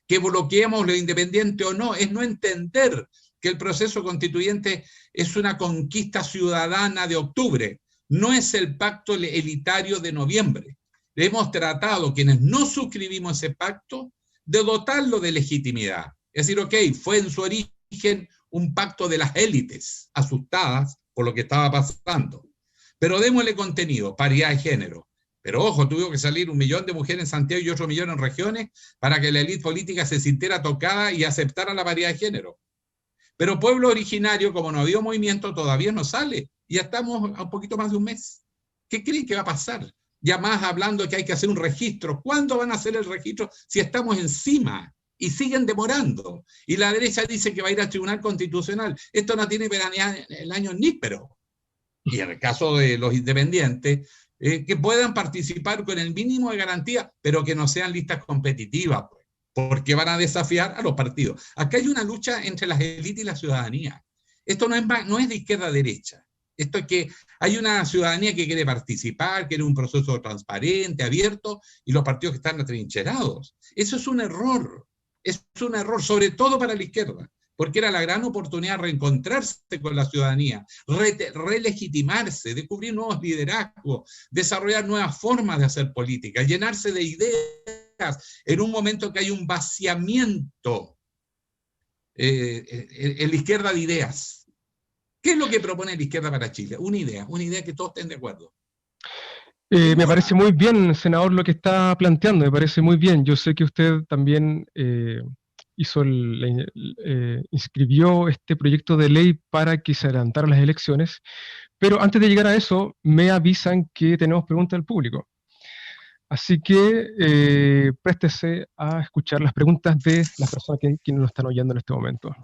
Speaker 2: Que bloqueemos lo independiente o no, es no entender que el proceso constituyente es una conquista ciudadana de octubre, no es el pacto elitario de noviembre. Hemos tratado, quienes no suscribimos ese pacto, de dotarlo de legitimidad. Es decir, ok, fue en su origen un pacto de las élites, asustadas por lo que estaba pasando. Pero démosle contenido, paridad de género. Pero ojo, tuvo que salir 1 millón de mujeres en Santiago y otro 1 millón en regiones para que la élite política se sintiera tocada y aceptara la paridad de género. Pero pueblo originario, como no había movimiento, todavía no sale. Y ya estamos a un poquito más de un mes. ¿Qué creen que va a pasar? Ya más hablando de que hay que hacer un registro. ¿Cuándo van a hacer el registro si estamos encima? Y siguen demorando. Y la derecha dice que va a ir al Tribunal Constitucional. Esto no tiene veranear el año níspero. Y en el caso de los independientes, que puedan participar con el mínimo de garantía, pero que no sean listas competitivas, pues, porque van a desafiar a los partidos. Acá hay una lucha entre las élites y la ciudadanía. Esto no es de izquierda a derecha. Esto es que hay una ciudadanía que quiere participar, quiere un proceso transparente, abierto, y los partidos que están atrincherados. Eso es un error. Es un error, sobre todo para la izquierda, porque era la gran oportunidad de reencontrarse con la ciudadanía, relegitimarse, descubrir nuevos liderazgos, desarrollar nuevas formas de hacer política, llenarse de ideas en un momento que hay un vaciamiento en la izquierda de ideas. ¿Qué es lo que propone la izquierda para Chile? Una idea que todos estén de acuerdo.
Speaker 1: Me parece muy bien, senador, lo que está planteando, me parece muy bien. Yo sé que usted también inscribió este proyecto de ley para que se adelantaran las elecciones, pero antes de llegar a eso, me avisan que tenemos preguntas del público. Así que préstese a escuchar las preguntas de las personas que nos están oyendo en este momento.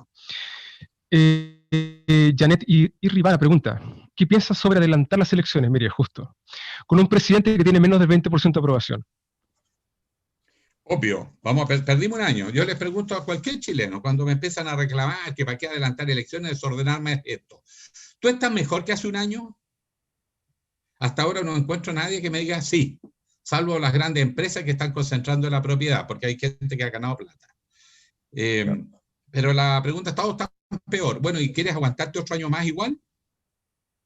Speaker 1: Janet Irribara pregunta, ¿qué piensas sobre adelantar las elecciones? Mire, justo, con un presidente que tiene menos del 20% de aprobación.
Speaker 2: Obvio, perdimos 1 año. Yo les pregunto a cualquier chileno, cuando me empiezan a reclamar que para qué adelantar elecciones, desordenarme esto. ¿Tú estás mejor que hace 1 año? Hasta ahora no encuentro a nadie que me diga sí, salvo las grandes empresas que están concentrando la propiedad, porque hay gente que ha ganado plata.
Speaker 1: Claro.
Speaker 2: Pero la pregunta está peor. Bueno, ¿y quieres aguantarte otro año más igual?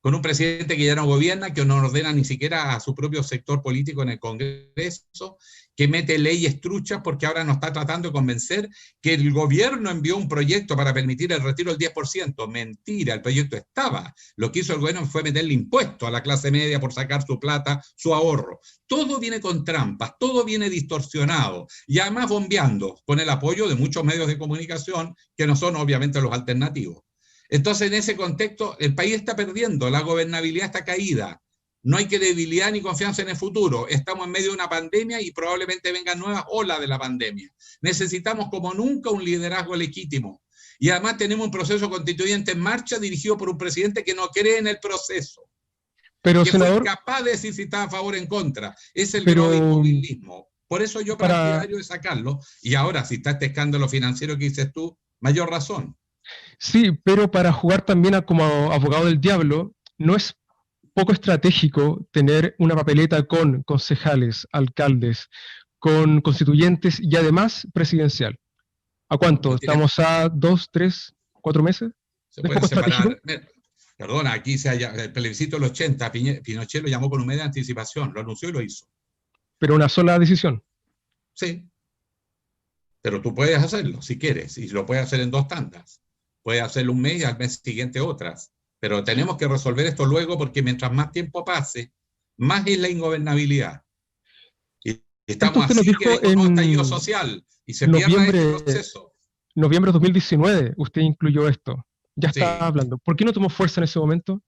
Speaker 2: Con un presidente que ya no gobierna, que no ordena ni siquiera a su propio sector político en el Congreso, que mete leyes truchas porque ahora nos está tratando de convencer que el gobierno envió un proyecto para permitir el retiro del 10%. Mentira, el proyecto estaba. Lo que hizo el gobierno fue meterle impuesto a la clase media por sacar su plata, su ahorro. Todo viene con trampas, todo viene distorsionado y además bombeando con el apoyo de muchos medios de comunicación que no son obviamente los alternativos. Entonces, en ese contexto, el país está perdiendo, la gobernabilidad está caída, no hay credibilidad ni confianza en el futuro, estamos en medio de una pandemia y probablemente vengan nuevas olas de la pandemia. Necesitamos como nunca un liderazgo legítimo. Y además tenemos un proceso constituyente en marcha dirigido por un presidente que no cree en el proceso,
Speaker 1: Pero,
Speaker 2: que fue
Speaker 1: senador,
Speaker 2: incapaz de decir si estaba a favor o en contra. Es el grado de
Speaker 1: pero
Speaker 2: inmovilismo. Por eso yo
Speaker 1: para,
Speaker 2: partidario de sacarlo. Y ahora, si está este escándalo financiero que dices tú, mayor razón.
Speaker 1: sí, pero para jugar también como abogado del diablo, ¿no es poco estratégico tener una papeleta con concejales, alcaldes, con constituyentes y además presidencial? ¿A cuánto?
Speaker 2: No tiene,
Speaker 1: ¿Estamos a 2, 3, 4 meses?
Speaker 2: se
Speaker 1: ¿No es
Speaker 2: pueden
Speaker 1: poco estratégico?
Speaker 2: separar. Perdona, aquí el plebiscito del 80, Pinochet lo llamó con un mes de anticipación, lo anunció y lo hizo.
Speaker 1: Pero una sola decisión.
Speaker 2: Sí, pero tú puedes hacerlo si quieres, y lo puedes hacer en 2 tandas. Puedes hacerlo un mes y al mes siguiente otras. Pero tenemos que resolver esto luego porque mientras más tiempo pase, más es la ingobernabilidad. Y
Speaker 1: Esto
Speaker 2: estamos
Speaker 1: usted nos
Speaker 2: así que
Speaker 1: dijo
Speaker 2: venga un nuevo estallido
Speaker 1: en
Speaker 2: social y se pierda este
Speaker 1: noviembre,
Speaker 2: proceso.
Speaker 1: noviembre de 2019, usted incluyó esto. Ya está
Speaker 2: Sí,
Speaker 1: hablando. ¿Por qué no tomó fuerza en ese momento?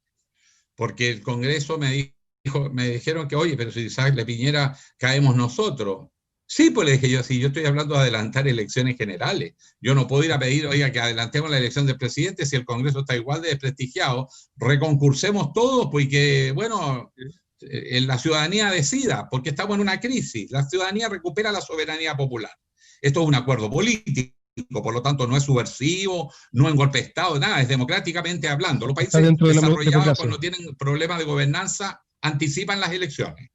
Speaker 2: porque el Congreso me dijeron que, oye, pero si sale Piñera, caemos nosotros. Sí, pues le dije yo, sí, yo estoy hablando de adelantar elecciones generales. Yo no puedo ir a pedir, oiga, que adelantemos la elección del presidente si el Congreso está igual de desprestigiado. Reconcursemos todos, porque, bueno, la ciudadanía decida, porque estamos en una crisis. La ciudadanía recupera la soberanía popular. Esto es un acuerdo político, por lo tanto no es subversivo, no es golpe de Estado, nada, es democráticamente hablando. Los
Speaker 1: Está
Speaker 2: países
Speaker 1: dentro de la
Speaker 2: desarrollados,
Speaker 1: democracia.
Speaker 2: cuando tienen problemas de gobernanza, anticipan las elecciones.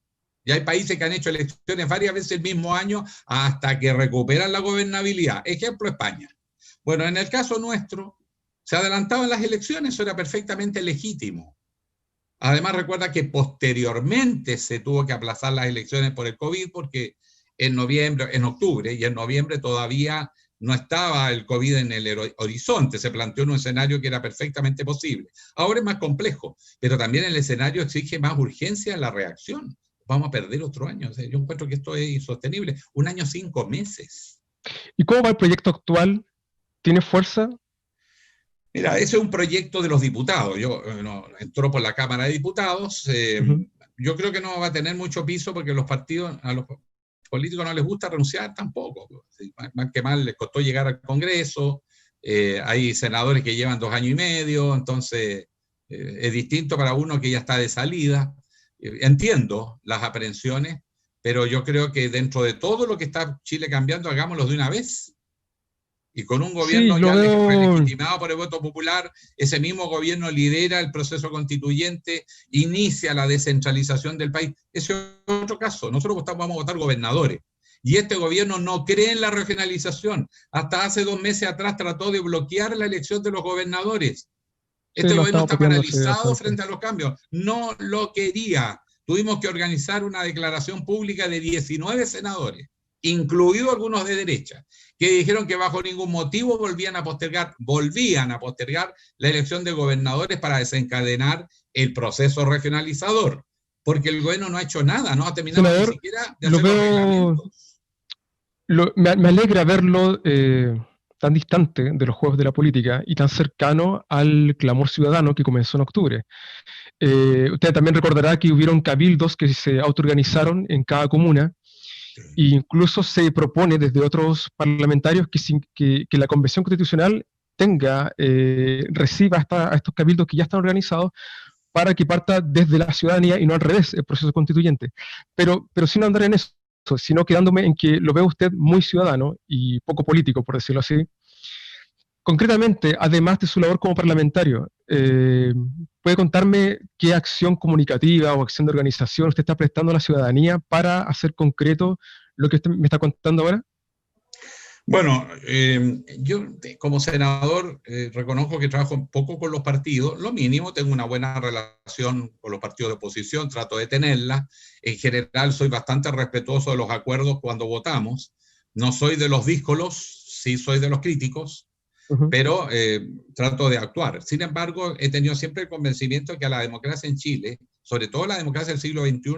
Speaker 2: Y hay países que han hecho elecciones varias veces el mismo año hasta que recuperan la gobernabilidad. Ejemplo, España. Bueno, en el caso nuestro, se adelantaban las elecciones, eso era perfectamente legítimo. Además, recuerda que posteriormente se tuvo que aplazar las elecciones por el COVID porque en octubre y en noviembre todavía no estaba el COVID en el horizonte, se planteó un escenario que era perfectamente posible. Ahora es más complejo, pero también el escenario exige más urgencia en la reacción. Vamos a perder otro año. O sea, yo encuentro que esto es insostenible. 1 año, 5 meses.
Speaker 1: ¿Y cómo va el proyecto actual? ¿Tiene fuerza?
Speaker 2: Mira, ese es un proyecto de los diputados. Entró por la Cámara de Diputados.
Speaker 1: Ujú.
Speaker 2: Yo creo que no va a tener mucho piso porque a los políticos no les gusta renunciar tampoco. Más que mal les costó llegar al Congreso. Hay senadores que llevan 2 años y medio, entonces es distinto para uno que ya está de salida. Entiendo las aprensiones, pero yo creo que dentro de todo lo que está Chile cambiando, hagámoslo de una vez y con un
Speaker 1: Sí,
Speaker 2: gobierno
Speaker 1: lo
Speaker 2: ya
Speaker 1: veo,
Speaker 2: relegitimado por el voto popular, ese mismo gobierno lidera el proceso constituyente, inicia la descentralización del país. Ese es otro caso. Nosotros vamos a votar gobernadores. Y este gobierno no cree en la regionalización. Hasta hace 2 meses atrás trató de bloquear la elección de los gobernadores.
Speaker 1: sí,
Speaker 2: Este
Speaker 1: lo
Speaker 2: gobierno
Speaker 1: estamos
Speaker 2: está
Speaker 1: pateándose
Speaker 2: paralizado
Speaker 1: bastante.
Speaker 2: frente a los cambios. No lo quería. Tuvimos que organizar una declaración pública de 19 senadores, incluidos algunos de derecha, que dijeron que bajo ningún motivo volvían a postergar la elección de gobernadores para desencadenar el proceso regionalizador, porque el gobierno no ha hecho nada, no ha terminado ni
Speaker 1: Senador,
Speaker 2: siquiera de
Speaker 1: lo
Speaker 2: hacer los
Speaker 1: veo,
Speaker 2: reglamentos.
Speaker 1: me alegra verlo tan distante de los juegos de la política y tan cercano al clamor ciudadano que comenzó en octubre. Usted también recordará que hubieron cabildos que se autoorganizaron en cada comuna e incluso se propone desde otros parlamentarios que la Convención Constitucional reciba a estos cabildos que ya están organizados para que parta desde la ciudadanía y no al revés, el proceso constituyente. Pero sin andar en eso, sino quedándome en que lo ve usted muy ciudadano y poco político, por decirlo así. concretamente, además de su labor como parlamentario, ¿puede contarme qué acción comunicativa o acción de organización usted está prestando a la ciudadanía para hacer concreto lo que usted me está contando ahora?
Speaker 2: Bueno, yo como senador reconozco que trabajo un poco con los partidos, lo mínimo, tengo una buena relación con los partidos de oposición, trato de tenerla. En general soy bastante respetuoso de los acuerdos cuando votamos. No soy de los díscolos, sí soy de los críticos,
Speaker 1: Ujú.
Speaker 2: pero trato de actuar. Sin embargo, he tenido siempre el convencimiento de que a la democracia en Chile, sobre todo la democracia del siglo XXI,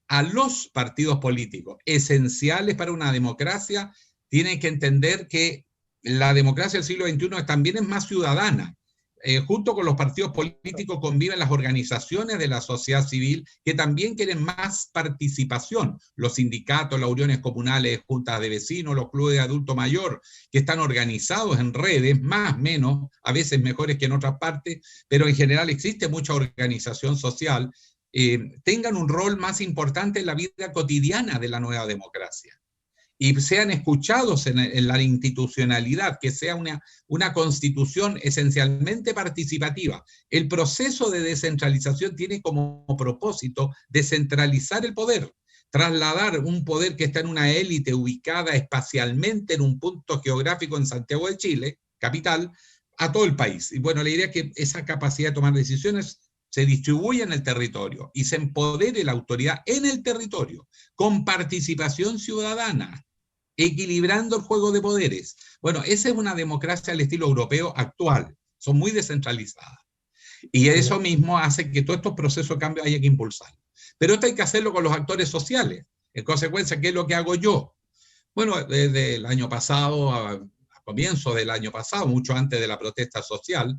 Speaker 2: a los partidos políticos esenciales para una democracia, tienen que entender que la democracia del siglo XXI también es más ciudadana. Junto con los partidos políticos conviven las organizaciones de la sociedad civil que también quieren más participación. Los sindicatos, las uniones comunales, juntas de vecinos, los clubes de adulto mayor, que están organizados en redes, más o menos, a veces mejores que en otras partes, pero en general existe mucha organización social, tengan un rol más importante en la vida cotidiana de la nueva democracia y sean escuchados en la institucionalidad, que sea una constitución esencialmente participativa. El proceso de descentralización tiene como propósito descentralizar el poder, trasladar un poder que está en una élite ubicada espacialmente en un punto geográfico en Santiago de Chile, capital, a todo el país. Y bueno, la idea es que esa capacidad de tomar decisiones se distribuya en el territorio y se empodere la autoridad en el territorio, con participación ciudadana, equilibrando el juego de poderes. Bueno, esa es una democracia al estilo europeo actual, son muy descentralizadas. Y eso mismo hace que todos estos procesos de cambio haya que impulsar. Pero esto hay que hacerlo con los actores sociales. En consecuencia, ¿qué es lo que hago yo? Bueno, desde el año pasado, a comienzos del año pasado, mucho antes de la protesta social,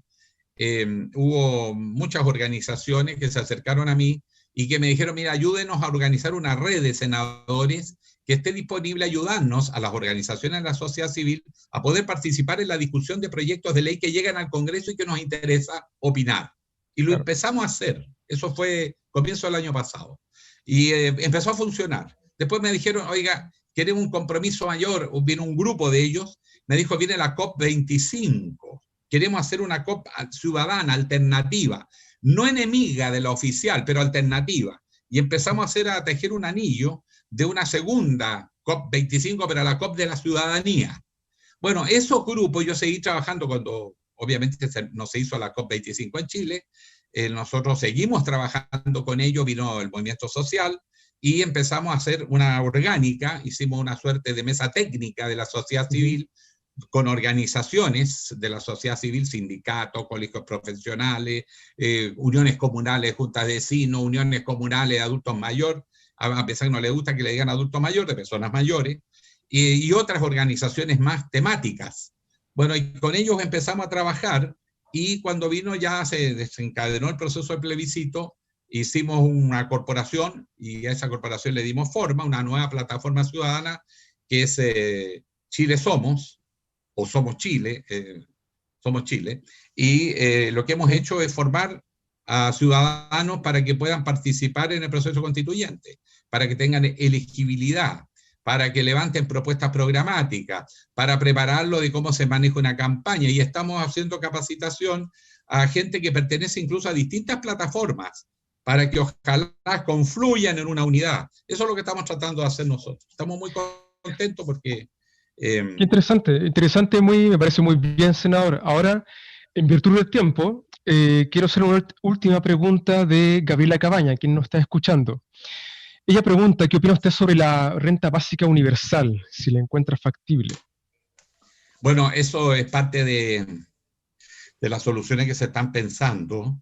Speaker 2: hubo muchas organizaciones que se acercaron a mí y que me dijeron, mira, ayúdenos a organizar una red de senadores que esté disponible a ayudarnos a las organizaciones de la sociedad civil a poder participar en la discusión de proyectos de ley que llegan al Congreso y que nos interesa opinar. Y lo
Speaker 1: Claro.
Speaker 2: empezamos a hacer. Eso fue comienzo del año pasado. Y empezó a funcionar. Después me dijeron, oiga, queremos un compromiso mayor. Vino un grupo de ellos. Me dijo, viene la COP25. Queremos hacer una COP ciudadana, alternativa, no enemiga de la oficial, pero alternativa. Y empezamos a tejer un anillo de una segunda COP25, pero la COP de la ciudadanía. Bueno, esos grupos yo seguí trabajando cuando obviamente no se hizo la COP25 en Chile, nosotros seguimos trabajando con ellos, vino el movimiento social y empezamos a hacer una orgánica, hicimos una suerte de mesa técnica de la sociedad civil, con organizaciones de la sociedad civil, sindicatos, colegios profesionales, uniones comunales, juntas de vecinos, uniones comunales de adultos mayores, a pesar que no les gusta que le digan adulto mayor, de personas mayores, y otras organizaciones más temáticas. Bueno, y con ellos empezamos a trabajar y cuando vino ya se desencadenó el proceso de plebiscito, hicimos una corporación y a esa corporación le dimos forma, una nueva plataforma ciudadana que es Chile Somos, o Somos Chile, y lo que hemos hecho es formar a ciudadanos para que puedan participar en el proceso constituyente, para que tengan elegibilidad, para que levanten propuestas programáticas, para prepararlo de cómo se maneja una campaña, y estamos haciendo capacitación a gente que pertenece incluso a distintas plataformas, para que ojalá confluyan en una unidad. Eso es lo que estamos tratando de hacer nosotros. Estamos muy contentos porque
Speaker 1: Qué interesante, interesante, me parece muy bien, senador. Ahora, en virtud del tiempo, quiero hacer una última pregunta de Gabriela Cabaña, quien nos está escuchando. Ella pregunta, ¿qué opina usted sobre la renta básica universal, si la encuentra factible?
Speaker 2: bueno, eso es parte de las soluciones que se están pensando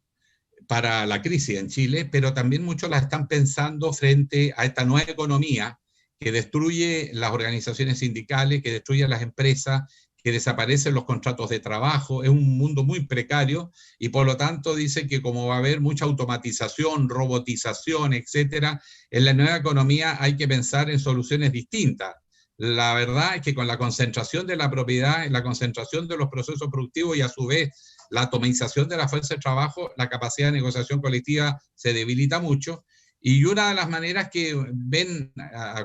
Speaker 2: para la crisis en Chile, pero también muchos las están pensando frente a esta nueva economía que destruye las organizaciones sindicales, que destruye las empresas, que desaparecen los contratos de trabajo. Es un mundo muy precario y por lo tanto dice que como va a haber mucha automatización, robotización, etcétera, en la nueva economía hay que pensar en soluciones distintas. La verdad es que con la concentración de la propiedad, la concentración de los procesos productivos y a su vez la atomización de la fuerza de trabajo, la capacidad de negociación colectiva se debilita mucho. Y una de las maneras que ven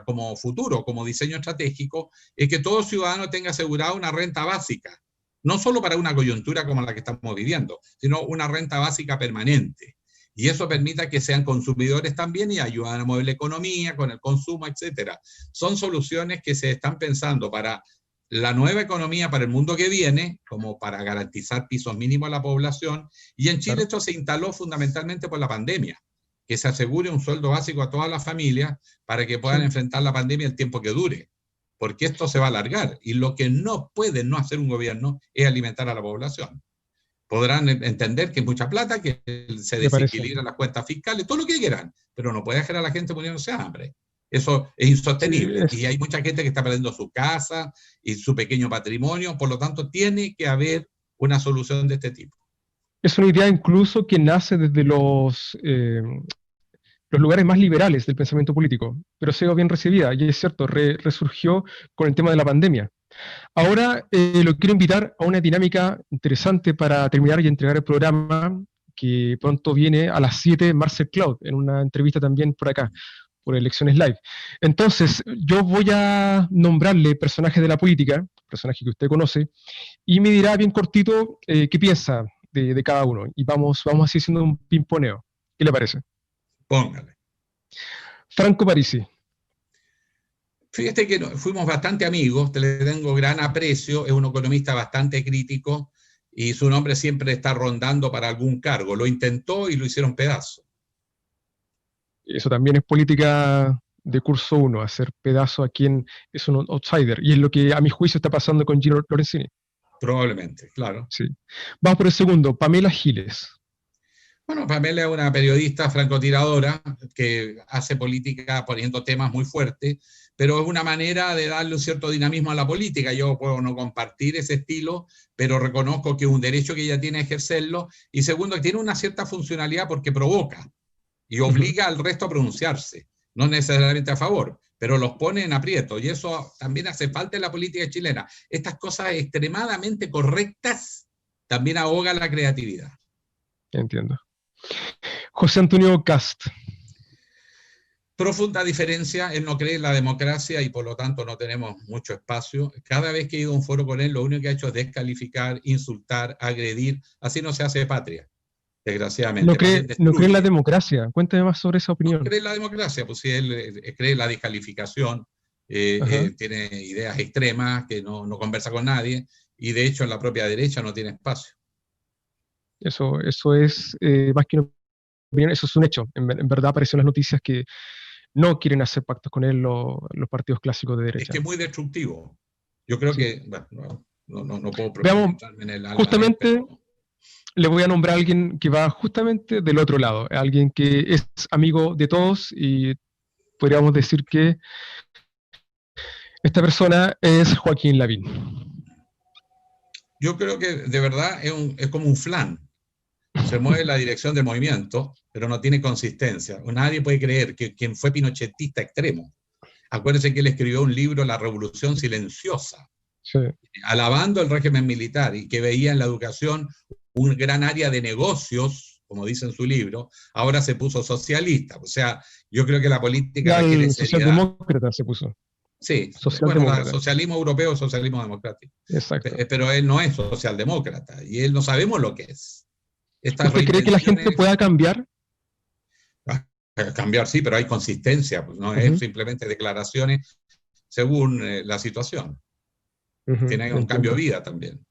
Speaker 2: como futuro, como diseño estratégico, es que todo ciudadano tenga asegurada una renta básica, no solo para una coyuntura como la que estamos viviendo, sino una renta básica permanente. Y eso permita que sean consumidores también y ayudan a mover la economía con el consumo, etcétera. Son soluciones que se están pensando para la nueva economía, para el mundo que viene, como para garantizar pisos mínimos a la población. Y en Chile
Speaker 1: Claro.
Speaker 2: esto se instaló fundamentalmente por la pandemia, que se asegure un sueldo básico a todas las familias para que puedan
Speaker 1: Sí.
Speaker 2: enfrentar la pandemia el tiempo que dure, porque esto se va a alargar. Y lo que no puede no hacer un gobierno es alimentar a la población. Podrán entender que es mucha plata, que se
Speaker 1: Me parece.
Speaker 2: desequilibran las cuentas fiscales, todo lo que quieran, pero no puede dejar a la gente muriéndose de hambre. Eso es
Speaker 1: Sí,
Speaker 2: insostenible. Y hay mucha gente que está perdiendo su casa y su pequeño patrimonio, por lo tanto, tiene que haber una solución de este tipo.
Speaker 1: es una idea incluso que nace desde los lugares más liberales del pensamiento político, pero ha sido bien recibida, y es cierto, resurgió con el tema de la pandemia. Ahora lo quiero invitar a una dinámica interesante para terminar y entregar el programa, que pronto viene a las 7, Marcel Cloud, en una entrevista también por acá, por Elecciones Live. Entonces, yo voy a nombrarle personajes de la política, personajes que usted conoce, y me dirá bien cortito qué piensa de cada uno. Y vamos así haciendo un pimponeo. ¿Qué le parece?
Speaker 2: Póngale.
Speaker 1: Franco Parisi.
Speaker 2: Fíjate que fuimos bastante amigos, le tengo gran aprecio, es un economista bastante crítico y su nombre siempre está rondando para algún cargo. Lo intentó y lo hicieron pedazo.
Speaker 1: Eso también es política de curso 1, hacer pedazo a quien es un outsider. Y es lo que a mi juicio está pasando con Gino Lorenzini.
Speaker 2: Probablemente, claro.
Speaker 1: Sí. Vamos por el segundo, Pamela Giles.
Speaker 2: Bueno, Pamela es una periodista francotiradora que hace política poniendo temas muy fuertes, pero es una manera de darle un cierto dinamismo a la política. Yo puedo no compartir ese estilo, pero reconozco que es un derecho que ella tiene a ejercerlo. Y segundo, que tiene una cierta funcionalidad porque provoca y obliga al resto a pronunciarse, no necesariamente a favor, pero los pone en aprieto. Y eso también hace falta en la política chilena. Estas cosas extremadamente correctas también ahogan la creatividad.
Speaker 1: Entiendo. José Antonio Cast.
Speaker 2: Profunda diferencia, él no cree en la democracia y por lo tanto no tenemos mucho espacio. Cada vez que he ido a un foro con él, lo único que ha hecho es descalificar, insultar, agredir. Así no se hace patria, desgraciadamente.
Speaker 1: No cree en la democracia. Cuéntame más sobre esa
Speaker 2: No
Speaker 1: opinión.
Speaker 2: cree en la democracia, pues si él cree en la descalificación, tiene ideas extremas, que no conversa con nadie, y de hecho en la propia derecha no tiene espacio.
Speaker 1: Eso es más que una opinión, eso es un hecho. En verdad aparecen las noticias que no quieren hacer pactos con él los partidos clásicos de
Speaker 2: Es
Speaker 1: derecha.
Speaker 2: que es muy destructivo. Yo creo
Speaker 1: Sí.
Speaker 2: que, bueno, no puedo
Speaker 1: Veamos,
Speaker 2: en el alma
Speaker 1: justamente
Speaker 2: de él, pero...
Speaker 1: le voy a nombrar a alguien que va justamente del otro lado, alguien que es amigo de todos y podríamos decir que esta persona es Joaquín Lavín.
Speaker 2: Yo creo que de verdad es como un flan. Se mueve en la dirección del movimiento, pero no tiene consistencia. Nadie puede creer que quien fue pinochetista extremo. Acuérdense que él escribió un libro, La Revolución Silenciosa,
Speaker 1: Sí.
Speaker 2: alabando el régimen militar y que veía en la educación un gran área de negocios, como dice en su libro. Ahora se puso socialista. O sea, yo creo que la política requiere seriedad.
Speaker 1: Socialdemócrata se puso.
Speaker 2: Sí,
Speaker 1: Socialdemócrata.
Speaker 2: Bueno, socialismo europeo, socialismo democrático.
Speaker 1: Exacto.
Speaker 2: Pero él no es socialdemócrata y él no sabemos lo que es.
Speaker 1: ¿Usted cree que la gente pueda cambiar?
Speaker 2: Cambiar sí, pero hay consistencia, pues no es simplemente declaraciones según la situación. Tiene un cambio de vida también.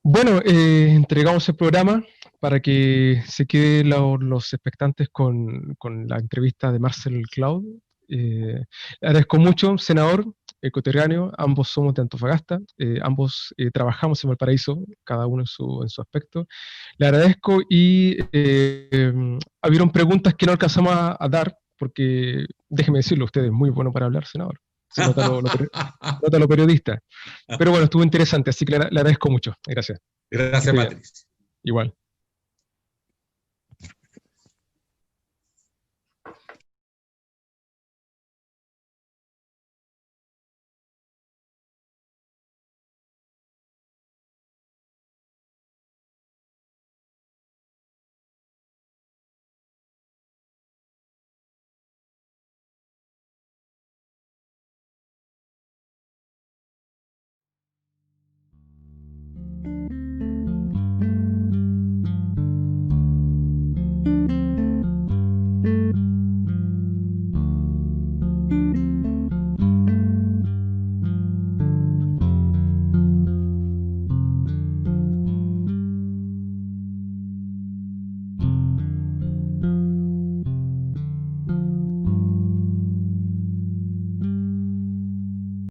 Speaker 1: Bueno, entregamos el programa para que se queden los expectantes con la entrevista de Marcel Cloud. Le agradezco mucho, senador coterráneo, ambos somos de Antofagasta, ambos trabajamos en Valparaíso, cada uno en su aspecto. Le agradezco y hubieron preguntas que no alcanzamos a dar, porque déjeme decirlo, usted es muy bueno para hablar, senador. Se nota lo periodista. Pero bueno, estuvo interesante, así que le agradezco mucho. Gracias.
Speaker 2: Gracias, Patricio.
Speaker 1: Igual.